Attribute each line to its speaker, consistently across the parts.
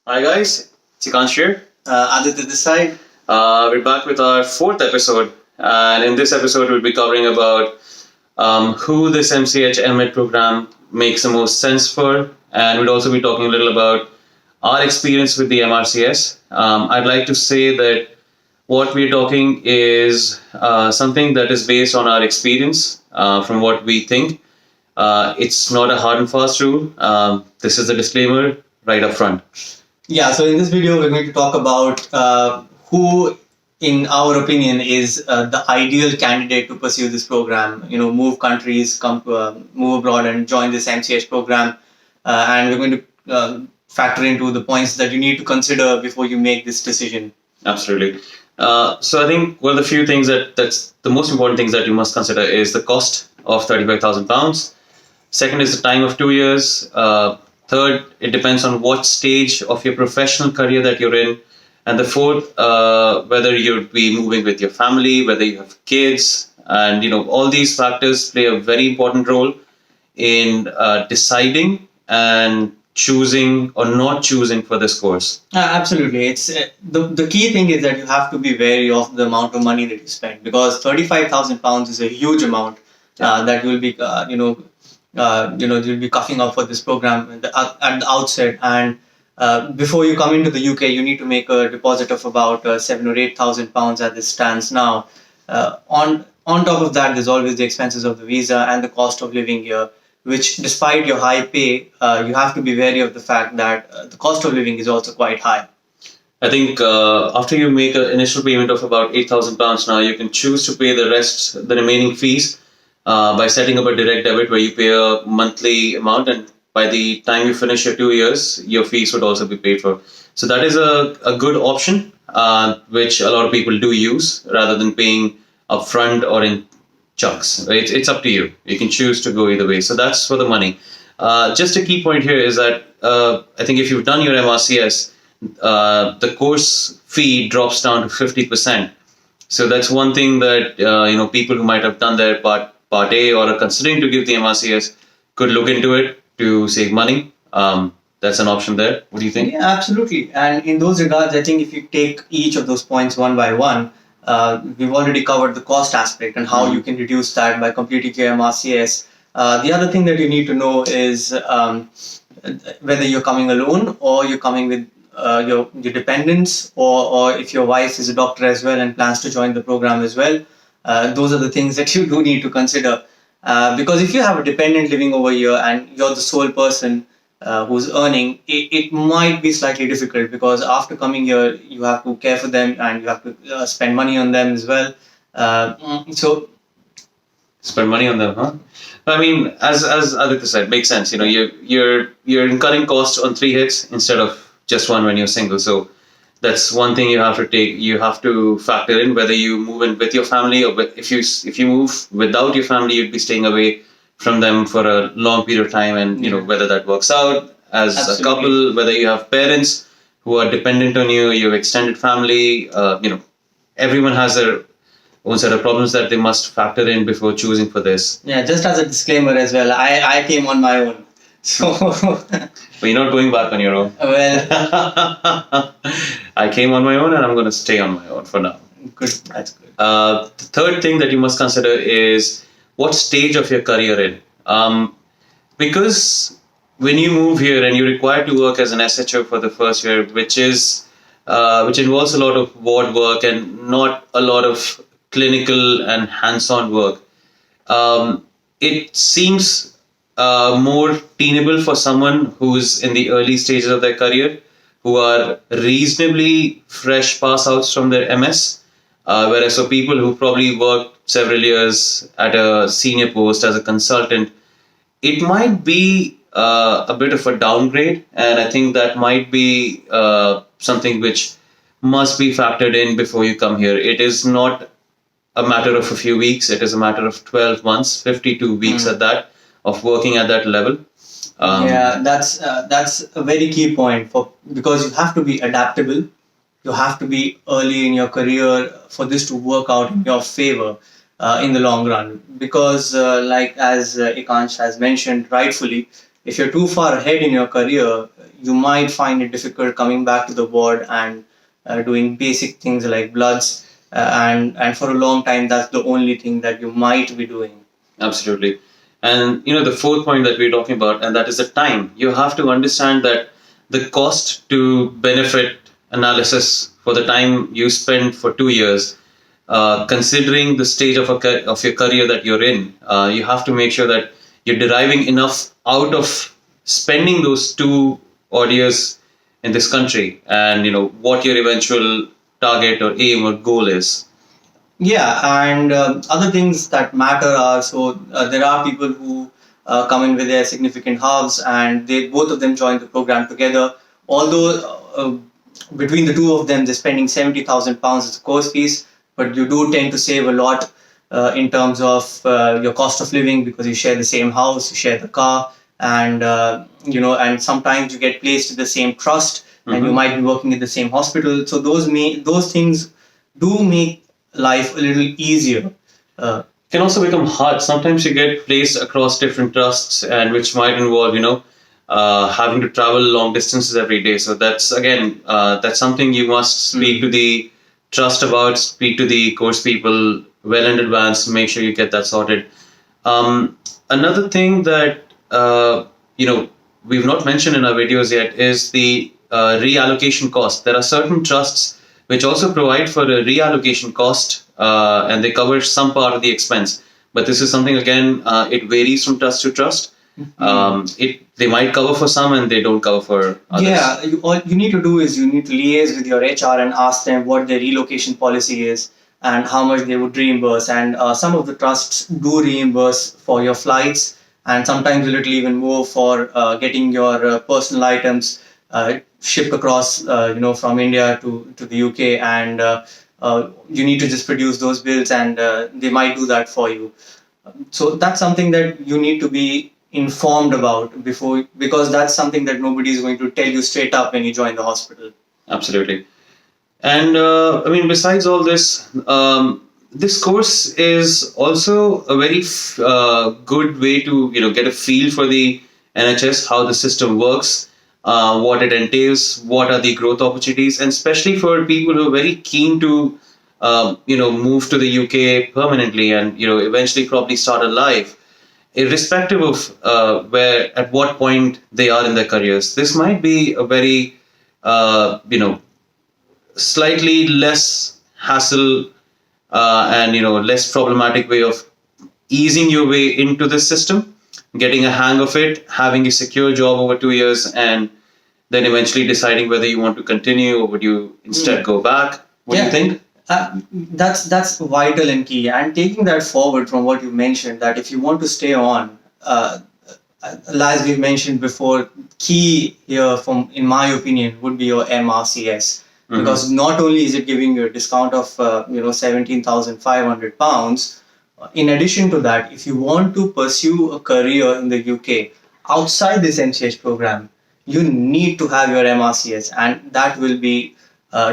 Speaker 1: Hi guys, Chikanshu here.
Speaker 2: Aditya this side.
Speaker 1: We're back with our fourth episode, and in this episode we'll be covering about who this MCH MEd program makes the most sense for, and we'll also be talking a little about our experience with the MRCS. I'd like to say that what we're talking is something that is based on our experience, from what we think. It's not a hard and fast rule. This is a disclaimer right up front.
Speaker 2: Yeah, so in this video, we're going to talk about who, in our opinion, is the ideal candidate to pursue this program. Move countries, move abroad, and join this MCH program. And we're going to factor into the points that you need to consider before you make this decision.
Speaker 1: Absolutely. So I think one of the few things that's the most important things that you must consider is the cost of £35,000. Second is the time of 2 years. Third, it depends on what stage of your professional career that you're in. And the fourth, whether you'd be moving with your family, whether you have kids, and all these factors play a very important role in deciding and choosing or not choosing for this course.
Speaker 2: Absolutely, it's the key thing is that you have to be wary of the amount of money that you spend, because £35,000 is a huge amount that will be you'll be coughing up for this program at the outset. And before you come into the UK, you need to make a deposit of about £7,000 or £8,000 as this stands now. On top of that, there's always the expenses of the visa and the cost of living here, which, despite your high pay, you have to be wary of the fact that the cost of living is also quite high.
Speaker 1: I think after you make an initial payment of about £8,000 now, you can choose to pay the remaining fees by setting up a direct debit where you pay a monthly amount, and by the time you finish your 2 years, your fees would also be paid for. So that is a good option, which a lot of people do use rather than paying upfront or in chunks. It's up to you. You can choose to go either way. So that's for the money. Just a key point here is that I think if you've done your MRCS, the course fee drops down to 50%. So that's one thing that people who might have done their part A or are considering to give the MRCS could look into it to save money. That's an option there. What do you think?
Speaker 2: Yeah, absolutely. And in those regards, I think if you take each of those points one by one, we've already covered the cost aspect and how you can reduce that by completing your MRCS. The other thing that you need to know is whether you're coming alone or you're coming with your dependents, or if your wife is a doctor as well and plans to join the program as well. Those are the things that you do need to consider. Because if you have a dependent living over here and you're the sole person who's earning, it might be slightly difficult, because after coming here, you have to care for them and you have to spend money on them as well. So
Speaker 1: spend money on them, huh? I mean, as Aditya said, makes sense. You're incurring costs on 3 hits instead of just one when you're single. So that's one thing you have to take. You have to factor in whether you move in with your family, or if you move without your family, you'd be staying away from them for a long period of time, and whether that works out as
Speaker 2: Absolutely.
Speaker 1: a couple, whether you have parents who are dependent on you, your extended family. Everyone has their own set of problems that they must factor in before choosing for this.
Speaker 2: yeah, just as a disclaimer as well, I came on my own. So
Speaker 1: But you're not going back on your own.
Speaker 2: well,
Speaker 1: I came on my own, and I'm going to stay on my own for now.
Speaker 2: good. That's good.
Speaker 1: The third thing that you must consider is what stage of your career in. Because when you move here and you're required to work as an SHO for the first year, which involves a lot of ward work and not a lot of clinical and hands-on work, it seems more tenable for someone who's in the early stages of their career, who are reasonably fresh pass-outs from their MS. Whereas for people who probably worked several years at a senior post as a consultant, it might be a bit of a downgrade, and I think that might be something which must be factored in before you come here. It is not a matter of a few weeks; it is a matter of 12 months, 52 weeks at that, of working at that level.
Speaker 2: Yeah, that's a very key point, because you have to be adaptable. You have to be early in your career for this to work out in your favor in the long run. Because, like as Ikansh has mentioned rightfully, if you're too far ahead in your career, you might find it difficult coming back to the ward and doing basic things like bloods, and for a long time, that's the only thing that you might be doing.
Speaker 1: Absolutely. And the fourth point that we're talking about, and that is the time. You have to understand that the cost to benefit analysis for the time you spend for 2 years, considering the stage of your career that you're in, you have to make sure that you're deriving enough out of spending those 2 odd years in this country, and what your eventual target or aim or goal is.
Speaker 2: Yeah, and other things that matter are, there are people who come in with their significant halves, and they both of them join the program together. Although between the two of them, they're spending £70,000 as a course fees, but you do tend to save a lot in terms of your cost of living, because you share the same house, you share the car, and and sometimes you get placed in the same trust, and you might be working in the same hospital. So those things do make life a little easier.
Speaker 1: Can also become hard. Sometimes you get placed across different trusts, and which might involve, having to travel long distances every day. So that's again, that's something you must speak to the trust about, speak to the course people well in advance, make sure you get that sorted. Another thing that, we've not mentioned in our videos yet is the reallocation cost. There are certain trusts which also provide for a reallocation cost, and they cover some part of the expense. But this is something, again, it varies from trust to trust. They might cover for some and they don't cover for others.
Speaker 2: Yeah, all you need to do is you need to liaise with your HR and ask them what their relocation policy is and how much they would reimburse. And some of the trusts do reimburse for your flights, and sometimes a little even more for getting your personal items shipped across, from India to the UK, and you need to just produce those bills, and they might do that for you. So that's something that you need to be informed about before, because that's something that nobody is going to tell you straight up when you join the hospital.
Speaker 1: Absolutely. And besides all this, this course is also a very good way to get a feel for the NHS, how the system works, what it entails, what are the growth opportunities, and especially for people who are very keen to move to the UK permanently and eventually probably start a life, irrespective of at what point they are in their careers. This might be a very slightly less hassle and less problematic way of easing your way into the system, getting a hang of it, having a secure job over 2 years, and then eventually deciding whether you want to continue or would you instead go back. What do you think?
Speaker 2: That's vital and key. And taking that forward from what you mentioned, that if you want to stay on, as we've mentioned before, key here, in my opinion, would be your MRCS. Because not only is it giving you a discount of £17,500, in addition to that, if you want to pursue a career in the UK outside this MCH program, you need to have your MRCS, and that will be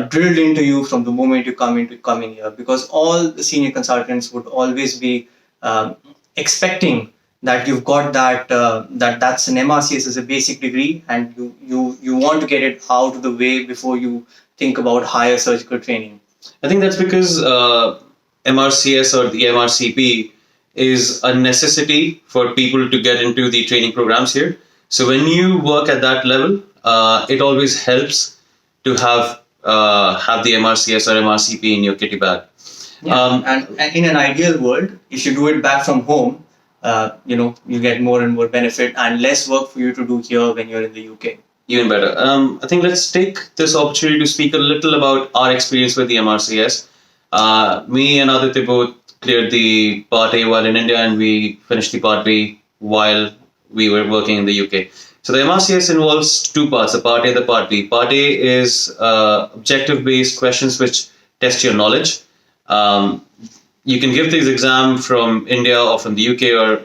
Speaker 2: drilled into you from the moment you come in here, because all the senior consultants would always be expecting that you've got that's an MRCS as a basic degree, and you want to get it out of the way before you think about higher surgical training.
Speaker 1: I think that's because MRCS or the MRCP is a necessity for people to get into the training programs here. So when you work at that level, it always helps to have the MRCS or MRCP in your kitty bag.
Speaker 2: Yeah. And in an ideal world, if you do it back from home, you get more and more benefit and less work for you to do here when you're in the UK.
Speaker 1: Even better. I think let's take this opportunity to speak a little about our experience with the MRCS. Me and Aditya both cleared the Part A while in India, and we finished the Part B while we were working in the UK. So the MRCS involves two parts, the Part A and the Part B. Part A is objective-based questions which test your knowledge. You can give this exam from India or from the UK, or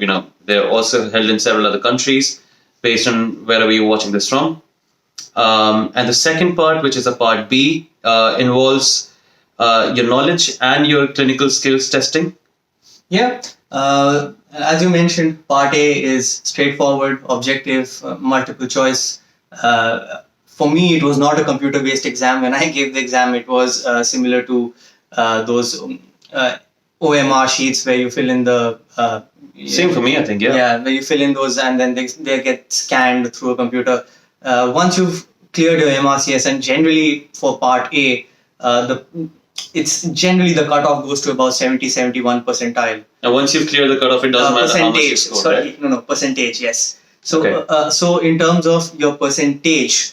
Speaker 1: they're also held in several other countries based on wherever you're watching this from. And the second part, which is a Part B, involves your knowledge and your clinical skills testing.
Speaker 2: Yeah. As you mentioned, part A is straightforward, objective, multiple choice. For me, it was not a computer-based exam. When I gave the exam, it was similar to those OMR sheets where you fill in the
Speaker 1: Same for me, I think. Yeah.
Speaker 2: yeah, where you fill in those and then they get scanned through a computer. Once you've cleared your MRCS, and generally for part A, it's generally the cutoff goes to about 71 percentile.
Speaker 1: And once you've cleared the cutoff, it doesn't matter how much you
Speaker 2: Percentage.
Speaker 1: score,
Speaker 2: Sorry,
Speaker 1: right?
Speaker 2: no, percentage. Yes. So,
Speaker 1: Okay.
Speaker 2: so in terms of your percentage,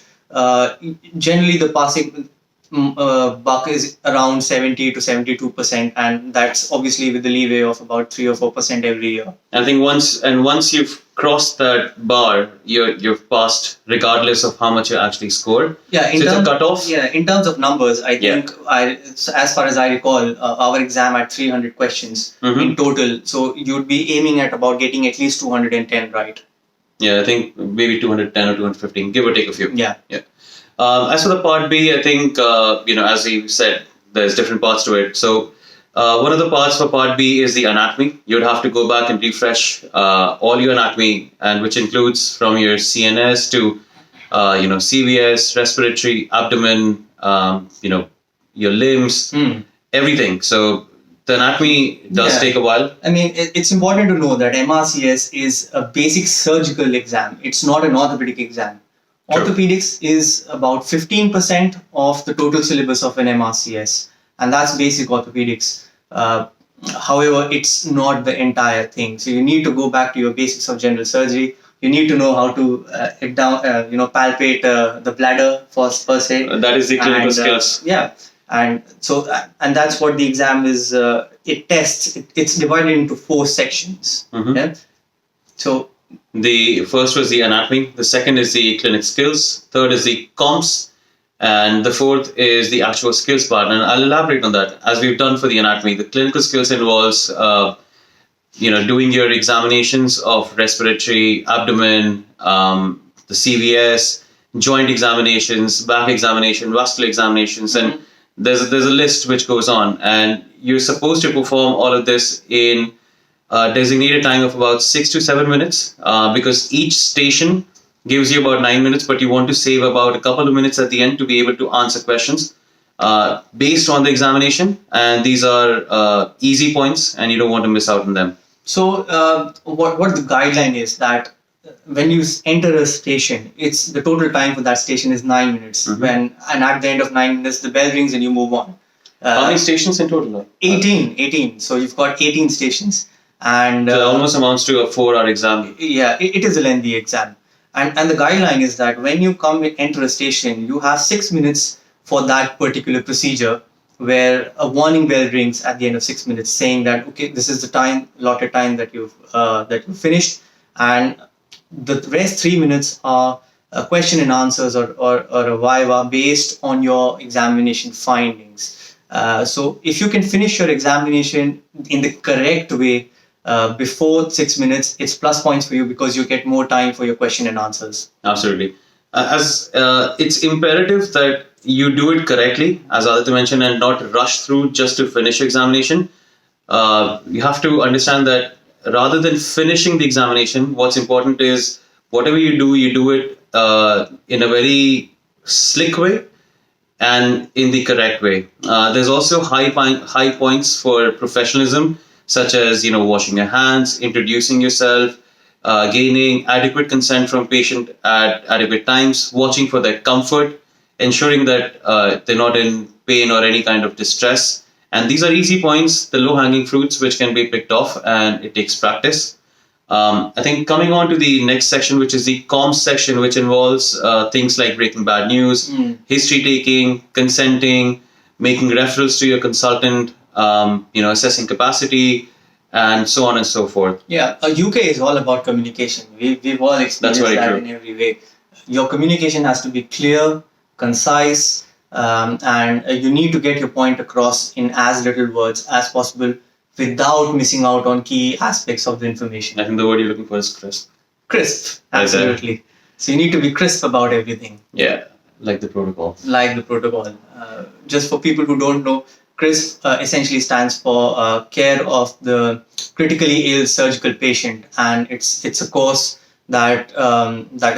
Speaker 2: generally the passing buck is around 70 to 72%, and that's obviously with the leeway of about 3 or 4% every year.
Speaker 1: I think once you've crossed that bar, you've passed regardless of how much you actually scored.
Speaker 2: Yeah,
Speaker 1: So it's a cutoff.
Speaker 2: Yeah, in terms of numbers, I think as far as I recall, our exam had 300 questions in total. So you'd be aiming at about getting at least 210 right.
Speaker 1: Yeah, I think maybe 210 or 215, give or take a few.
Speaker 2: Yeah.
Speaker 1: Yeah. As for the part B, I think, as we said, there's different parts to it. So one of the parts for part B is the anatomy. You'd have to go back and refresh all your anatomy, and which includes from your CNS to, CVS, respiratory, abdomen, your limbs, everything. So the anatomy does take a while.
Speaker 2: I mean, it's important to know that MRCS is a basic surgical exam. It's not an orthopedic exam.
Speaker 1: True.
Speaker 2: Orthopedics is about 15% of the total syllabus of an MRCS, and that's basic orthopedics. However, it's not the entire thing. So you need to go back to your basics of general surgery. You need to know how to palpate the bladder per se.
Speaker 1: That is the clinical skills.
Speaker 2: Yeah, and so and that's what the exam is. It tests. It's divided into 4 sections. Yeah? So.
Speaker 1: The first was the anatomy, the second is the clinic skills, third is the comps, and the fourth is the actual skills part. And I'll elaborate on that. As we've done for the anatomy, the clinical skills involves, doing your examinations of respiratory, abdomen, the CVS, joint examinations, back examination, vascular examinations, and there's a list which goes on. And you're supposed to perform all of this in designated time of about 6 to 7 minutes, because each station gives you about 9 minutes, but you want to save about a couple of minutes at the end to be able to answer questions based on the examination. And these are easy points, and you don't want to miss out on them.
Speaker 2: So what the guideline is that when you enter a station, it's the total time for that station is 9 minutes. And at the end of 9 minutes, the bell rings and you move on.
Speaker 1: How many stations in total?
Speaker 2: 18. So you've got 18 stations. And
Speaker 1: so it almost amounts to a 4-hour exam.
Speaker 2: Yeah, it is a lengthy exam. And the guideline is that when you enter a station, you have 6 minutes for that particular procedure, where a warning bell rings at the end of 6 minutes saying that, okay, this is the allotted time that you've finished, and the rest 3 minutes are a question and answers or a viva based on your examination findings. So if you can finish your examination in the correct way before 6 minutes, it's plus points for you because you get more time for your question and answers.
Speaker 1: Absolutely. As it's imperative that you do it correctly, as Aditya mentioned, and not rush through just to finish examination. You have to understand that rather than finishing the examination, what's important is whatever you do it in a very slick way and in the correct way. There's also high points for professionalism, such as washing your hands, introducing yourself, gaining adequate consent from patient at adequate times, watching for their comfort, ensuring that they're not in pain or any kind of distress. And these are easy points, the low-hanging fruits which can be picked off, and it takes practice. I think coming on to the next section, which is the comms section, which involves things like breaking bad news, history taking, consenting, making referrals to your consultant, assessing capacity, and so on and so forth.
Speaker 2: Yeah, UK is all about communication. We've all experienced that in every way. Your communication has to be clear, concise, and you need to get your point across in as little words as possible without missing out on key aspects of the information.
Speaker 1: I think the word you're looking for is crisp.
Speaker 2: Crisp, absolutely. So you need to be crisp about everything.
Speaker 1: Yeah, like the protocol.
Speaker 2: Like the protocol. Just for people who don't know, CRISP essentially stands for Care of the Critically Ill Surgical Patient, and it's a course that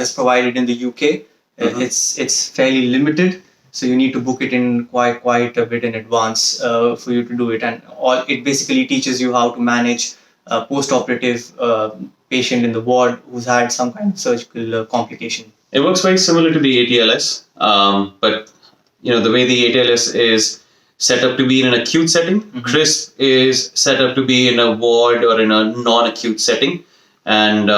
Speaker 2: is provided in the UK. It's fairly limited, so you need to book it in quite a bit in advance for you to do it. And all it basically teaches you how to manage a post-operative patient in the ward who's had some kind of surgical complication.
Speaker 1: It works very similar to the ATLS, but the way the ATLS is set up to be in an acute setting, CRISP is set up to be in a ward or in a non-acute setting, and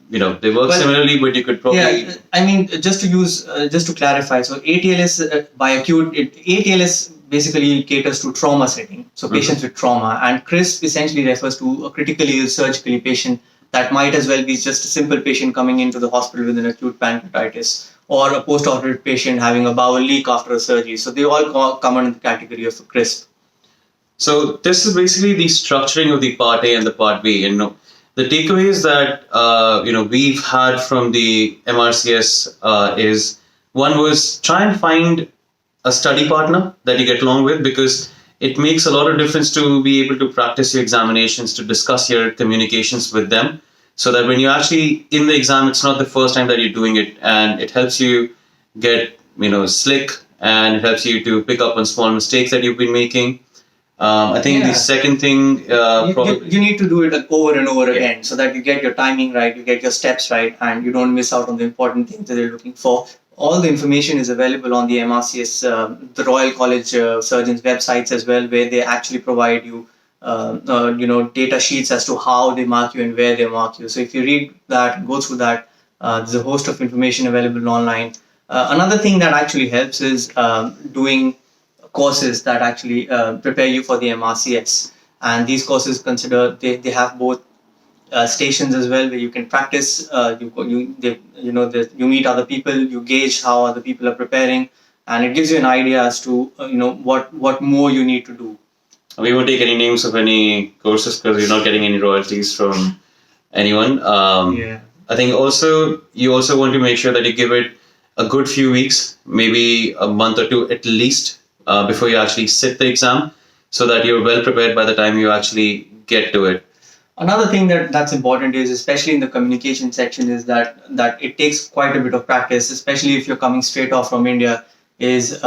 Speaker 1: they work similarly, but you could probably.
Speaker 2: Yeah, I mean, just to clarify, so ATLS by acute, ATLS basically caters to trauma setting, so patients with trauma, and CRISP essentially refers to a critically ill surgically patient that might as well be just a simple patient coming into the hospital with an acute pancreatitis, or a post-operative patient having a bowel leak after a surgery. So they all come under the category of CRISP.
Speaker 1: So this is basically the structuring of the Part A and the Part B. And the takeaways that we've had from the MRCS is, one was try and find a study partner that you get along with, because it makes a lot of difference to be able to practice your examinations, to discuss your communications with them, so that when you're actually in the exam, it's not the first time that you're doing it, and it helps you get slick, and it helps you to pick up on small mistakes that you've been making. I think the second thing,
Speaker 2: you need to do it over and over again, so that you get your timing right, you get your steps right, and you don't miss out on the important things that you're looking for. All the information is available on the MRCS, the Royal College Surgeons websites as well, where they actually provide you, data sheets as to how they mark you and where they mark you. So if you read that, go through that, there's a host of information available online. Another thing that actually helps is doing courses that actually prepare you for the MRCS. And these courses they have both stations as well, where you can practice. You meet other people, you gauge how other people are preparing, and it gives you an idea as to what more you need to do.
Speaker 1: We won't take any names of any courses because we're not getting any royalties from anyone. I think you also want to make sure that you give it a good few weeks, maybe a month or two at least, before you actually sit the exam, so that you're well prepared by the time you actually get to it.
Speaker 2: Another thing that's important is, especially in the communication section, is that it takes quite a bit of practice, especially if you're coming straight off from India, is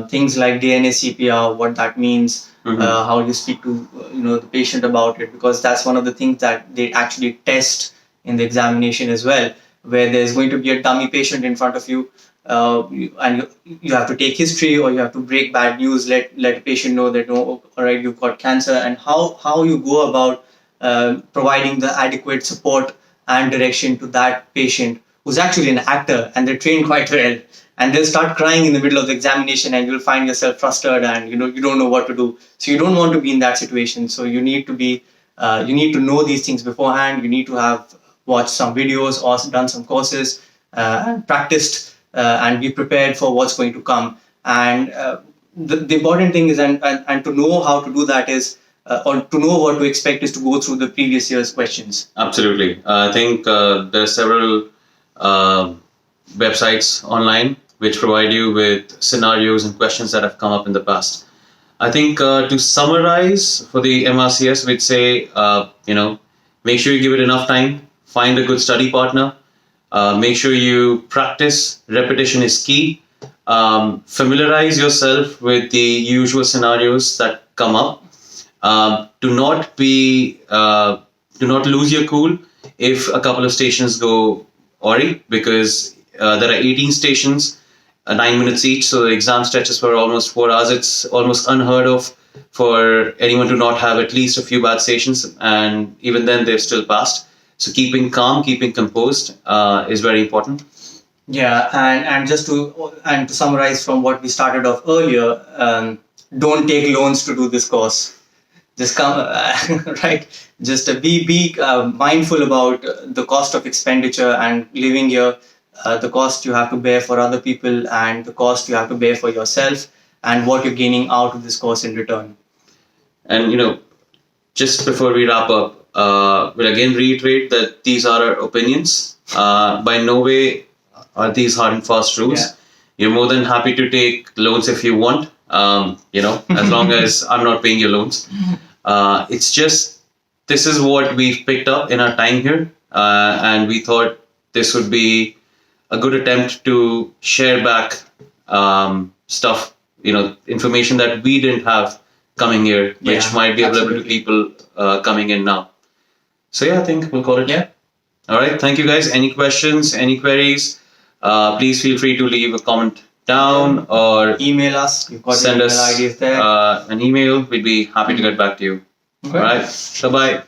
Speaker 2: things like DNA CPR, what that means, how you speak to the patient about it, because that's one of the things that they actually test in the examination as well, where there's going to be a dummy patient in front of you, and you have to take history, or you have to break bad news, let a patient know that, all right, you've got cancer, and how you go about providing the adequate support and direction to that patient who's actually an actor and they're trained quite well, and they'll start crying in the middle of the examination, and you'll find yourself frustrated, and you don't know what to do. So you don't want to be in that situation. So you need to know these things beforehand. You need to have watched some videos or done some courses and practiced and be prepared for what's going to come. And the important thing is, and to know how to do that is, or to know what to expect, is to go through the previous year's questions.
Speaker 1: Absolutely. I think there are several websites online which provide you with scenarios and questions that have come up in the past. I think to summarize for the MRCS, we'd say, make sure you give it enough time, find a good study partner, make sure you practice, repetition is key, familiarize yourself with the usual scenarios that come up. Do not lose your cool if a couple of stations go awry, because there are 18 stations, 9 minutes each, so the exam stretches for almost 4 hours. It's almost unheard of for anyone to not have at least a few bad stations, and even then they've still passed. So keeping calm, keeping composed is very important.
Speaker 2: Yeah, and to summarize from what we started off earlier, don't take loans to do this course. Just come, right? Just be mindful about the cost of expenditure and living here, the cost you have to bear for other people, and the cost you have to bear for yourself, and what you're gaining out of this course in return.
Speaker 1: And just before we wrap up, we'll again reiterate that these are our opinions. By no way are these hard and fast rules. Yeah. You're more than happy to take loans if you want. As long as I'm not paying your loans. It's just, this is what we've picked up in our time here. And we thought this would be a good attempt to share back stuff, information that we didn't have coming here, which might be available to people coming in now. So yeah, I think we'll call it.
Speaker 2: Yeah.
Speaker 1: All right. Thank you guys. Any questions, any queries? Please feel free to leave a comment down or
Speaker 2: email us. You've got
Speaker 1: send
Speaker 2: email
Speaker 1: us
Speaker 2: IDs there.
Speaker 1: an email. We'd be happy to get back to you.
Speaker 2: Okay.
Speaker 1: All right. Bye-bye.